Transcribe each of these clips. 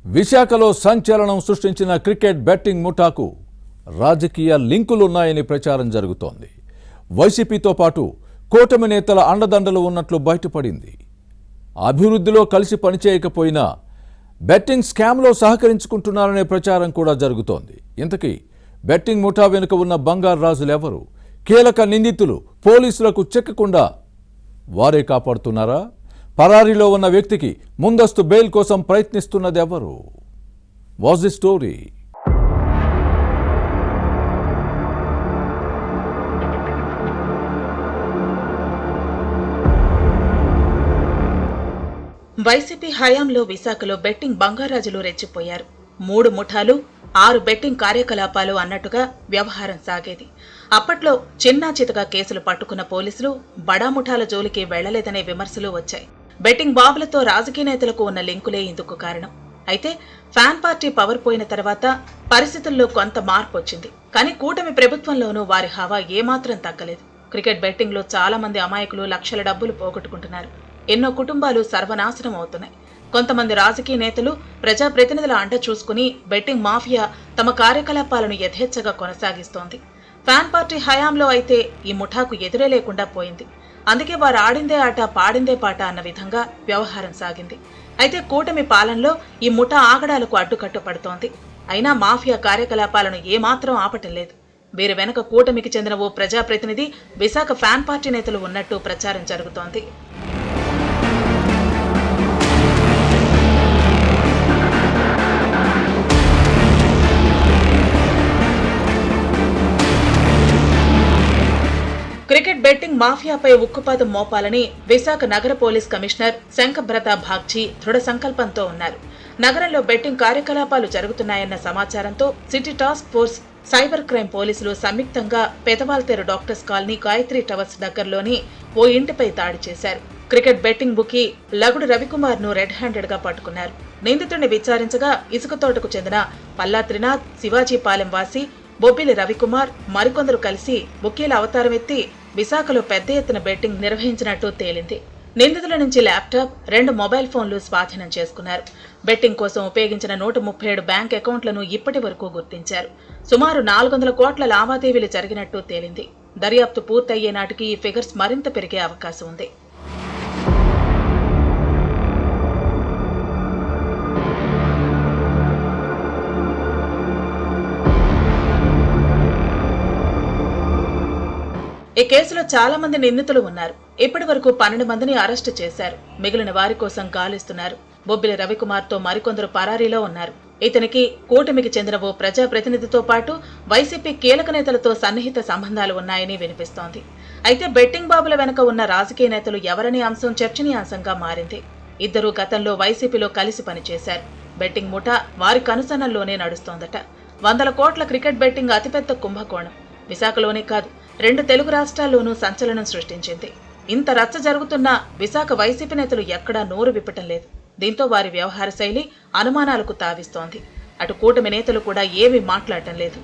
విశాఖలో సంచలనం సృష్టించిన క్రికెట్ బెట్టింగ్ ముఠాకు రాజకీయ లింకులున్నాయని ప్రచారం జరుగుతోంది. వైసీపీతో పాటు కూటమి నేతల అండదండలు ఉన్నట్లు బయటపడింది. అభివృద్ధిలో కలిసి పనిచేయకపోయినా బెట్టింగ్ స్కామ్లో సహకరించుకుంటున్నారనే ప్రచారం కూడా జరుగుతోంది. ఇంతకీ బెట్టింగ్ ముఠా వెనుక ఉన్న బంగారు రాజులెవరు? కీలక నిందితులు పోలీసులకు చిక్కకుండా వారే కాపాడుతున్నారా? పరారీలో ఉన్న వ్యక్తికి ముందస్తు బెయిల్ కోసం ప్రయత్నిస్తున్నది ఎవరు? Was the story? వైసీపీ హయాంలో విశాఖలో బెట్టింగ్ బంగారాజులు రెచ్చిపోయారు. 3 ముఠాలు 6 బెట్టింగ్ కార్యకలాపాలు అన్నట్టుగా వ్యవహారం సాగేది. అప్పట్లో చిన్నా చితగా కేసులు పట్టుకున్న పోలీసులు బడా ముఠాల జోలికి వెళ్లలేదనే విమర్శలు వచ్చాయి. బెట్టింగ్ బాబులతో రాజకీయ నేతలకు ఉన్న లింకులే ఇందుకు కారణం. అయితే ఫ్యాన్ పార్టీ పవర్ పోయిన తర్వాత పరిస్థితుల్లో కొంత మార్పు వచ్చింది. కానీ కూటమి ప్రభుత్వంలోనూ వారి హవా ఏమాత్రం తగ్గలేదు. క్రికెట్ బెట్టింగ్లో చాలా మంది అమాయకులు లక్షల డబ్బులు పోగొట్టుకుంటున్నారు. ఎన్నో కుటుంబాలు సర్వనాశనం అవుతున్నాయి. కొంతమంది రాజకీయ నేతలు ప్రజాప్రతినిధుల అండ చూసుకుని బెట్టింగ్ మాఫియా తమ కార్యకలాపాలను యథేచ్ఛగా కొనసాగిస్తోంది. ఫ్యాన్ పార్టీ హయాంలో అయితే ఈ ముఠాకు ఎదురే లేకుండా పోయింది. అందుకే వారు ఆడిందే ఆట పాడిందే పాట అన్న విధంగా వ్యవహారం సాగింది. అయితే కూటమి పాలనలో ఈ ముఠా ఆగడాలకు అడ్డుకట్టు పడుతోంది. అయినా మాఫియా కార్యకలాపాలను ఏమాత్రం ఆపటం లేదు. వీరి వెనక కూటమికి చెందిన ఓ ప్రజాప్రతినిధి, విశాఖ ఫ్యాన్ పార్టీ నేతలు ఉన్నట్టు ప్రచారం జరుగుతోంది. క్రికెట్ బెట్టింగ్ మాఫియాపై ఉక్కుపాదం మోపాలని విశాఖ నగర పోలీస్ కమిషనర్ శంఖబ్రత భాగ్చి దృఢ సంకల్పంతో ఉన్నారు. నగరంలో బెట్టింగ్ కార్యకలాపాలు జరుగుతున్నాయన్న సమాచారంతో city task force, cyber crime పోలీసులు సంయుక్తంగా Pedawaltair doctors colony, Gayatri towers దగ్గరలోని ఓ ఇంటిపై దాడి చేశారు. Cricket betting bookie Lagudu Ravikumar ను రెడ్ హ్యాండెడ్ గా పట్టుకున్నారు. నిందితుడిని విచారించగా ఇసుక తోటకు చెందిన పల్లా త్రినాథ్, శివాజీపాలెం వాసి బొబ్బిలి రవికుమార్ మరికొందరు కలిసి బుకీల అవతారం ఎత్తి విశాఖలో పెద్ద ఎత్తున బెట్టింగ్ నిర్వహించినట్టు తేలింది. నిందితుల నుంచి ల్యాప్టాప్, 2 మొబైల్ ఫోన్లు స్వాధీనం చేసుకున్నారు. బెట్టింగ్ కోసం ఉపయోగించిన 137 బ్యాంక్ అకౌంట్లను ఇప్పటి వరకు గుర్తించారు. సుమారు 400 కోట్ల లావాదేవీలు జరిగినట్టు తేలింది. దర్యాప్తు పూర్తయ్యే నాటికి ఈ ఫిగర్స్ మరింత పెరిగే అవకాశం ఉంది. ఈ కేసులో చాలా మంది నిందితులు ఉన్నారు. ఇప్పటి వరకు 12 మందిని అరెస్టు చేశారు. మిగిలిన వారి కోసం గాలిస్తున్నారు. బొబ్బిలి రవికుమార్ తో మరికొందరు పరారీలో ఉన్నారు. ఇతనికి కూటమికి చెందిన ఓ ప్రజాప్రతినిధితో పాటు వైసీపీ కీలక నేతలతో సన్నిహిత సంబంధాలు ఉన్నాయని వినిపిస్తోంది. అయితే బెట్టింగ్ బాబుల వెనుక ఉన్న రాజకీయ నేతలు ఎవరనే అంశం చర్చనీయాంశంగా మారింది. ఇద్దరూ గతంలో వైసీపీలో కలిసి పనిచేశారు. బెట్టింగ్ ముఠా వారి కనుసన్నల్లోనే నడుస్తోందట. 100 కోట్ల క్రికెట్ బెట్టింగ్ అతిపెద్ద కుంభకోణం విశాఖలోనే కాదు, 2 తెలుగు రాష్ట్రాల్లోనూ సంచలనం సృష్టించింది. ఇంత రచ్చ జరుగుతున్నా విశాఖ వైసీపీ నేతలు ఎక్కడా నోరు విప్పటం లేదు. దీంతో వారి వ్యవహార శైలి అనుమానాలకు తావిస్తోంది. అటు కూటమి నేతలు కూడా ఏమీ మాట్లాడటం లేదు.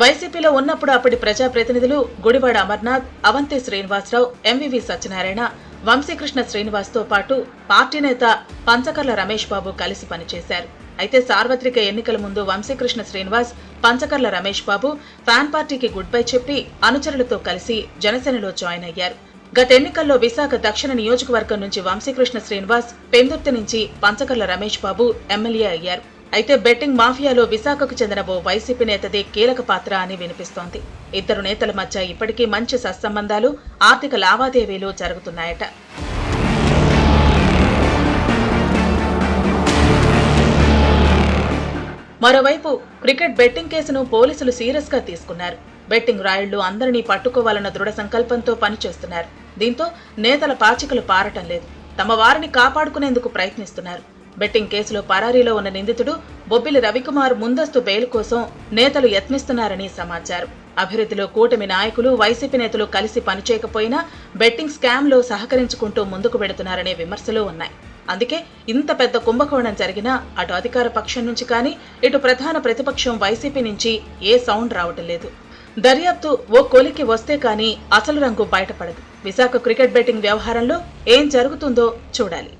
వైసీపీలో ఉన్నప్పుడు అప్పటి ప్రజాప్రతినిధులు గుడివాడ అమర్నాథ్, అవంతి శ్రీనివాసరావు, ఎంవివి సత్యనారాయణ, వంశీకృష్ణ శ్రీనివాస్ తో పాటు పార్టీ నేత పంచకర్ల రమేష్ బాబు కలిసి పనిచేశారు. అయితే సార్వత్రిక ఎన్నికల ముందు వంశీకృష్ణ శ్రీనివాస్, పంచకర్ల రమేష్ బాబు ఫ్యాన్ పార్టీకి గుడ్ బై చెప్పి అనుచరులతో కలిసి జనసేనలో జాయిన్ అయ్యారు. గత ఎన్నికల్లో విశాఖ దక్షిణ నియోజకవర్గం నుంచి వంశీకృష్ణ శ్రీనివాస్, పెందుర్తి నుంచి పంచకర్ల రమేష్ బాబు ఎమ్మెల్యే అయ్యారు. అయితే బెట్టింగ్ మాఫియాలో విశాఖకు చెందిన ఓ వైసీపీ నేతదే కీలక పాత్ర అని వినిపిస్తోంది. ఇద్దరు నేతల మధ్య ఇప్పటికీ మంచి సత్సంబంధాలు, ఆర్థిక లావాదేవీలు జరుగుతున్నాయట. మరోవైపు క్రికెట్ బెట్టింగ్ కేసును పోలీసులు సీరియస్ గా తీసుకున్నారు. బెట్టింగ్ రాయుళ్లు అందరినీ పట్టుకోవాలన్న దృఢ సంకల్పంతో పనిచేస్తున్నారు. దీంతో నేతల పాచికలు పారటం లేదు. తమ వారిని కాపాడుకునేందుకు ప్రయత్నిస్తున్నారు. బెట్టింగ్ కేసులో పరారీలో ఉన్న నిందితుడు బొబ్బిలి రవికుమార్ ముందస్తు బెయిల్ కోసం నేతలు యత్నిస్తున్నారని సమాచారం. అభివృద్ధిలో కూటమి నాయకులు, వైసీపీ నేతలు కలిసి పనిచేయకపోయినా బెట్టింగ్ స్కామ్లో సహకరించుకుంటూ ముందుకు వెడుతున్నారనే విమర్శలు ఉన్నాయి. అందుకే ఇంత పెద్ద కుంభకోణం జరిగినా అటు అధికార పక్షం నుంచి కానీ ఇటు ప్రధాన ప్రతిపక్షం వైసీపీ నుంచి ఏ సౌండ్ రావటం లేదు. దర్యాప్తు ఓ కొలికి వస్తే కానీ అసలు రంగు బయటపడదు. విశాఖ క్రికెట్ బెట్టింగ్ వ్యవహారంలో ఏం జరుగుతుందో చూడాలి.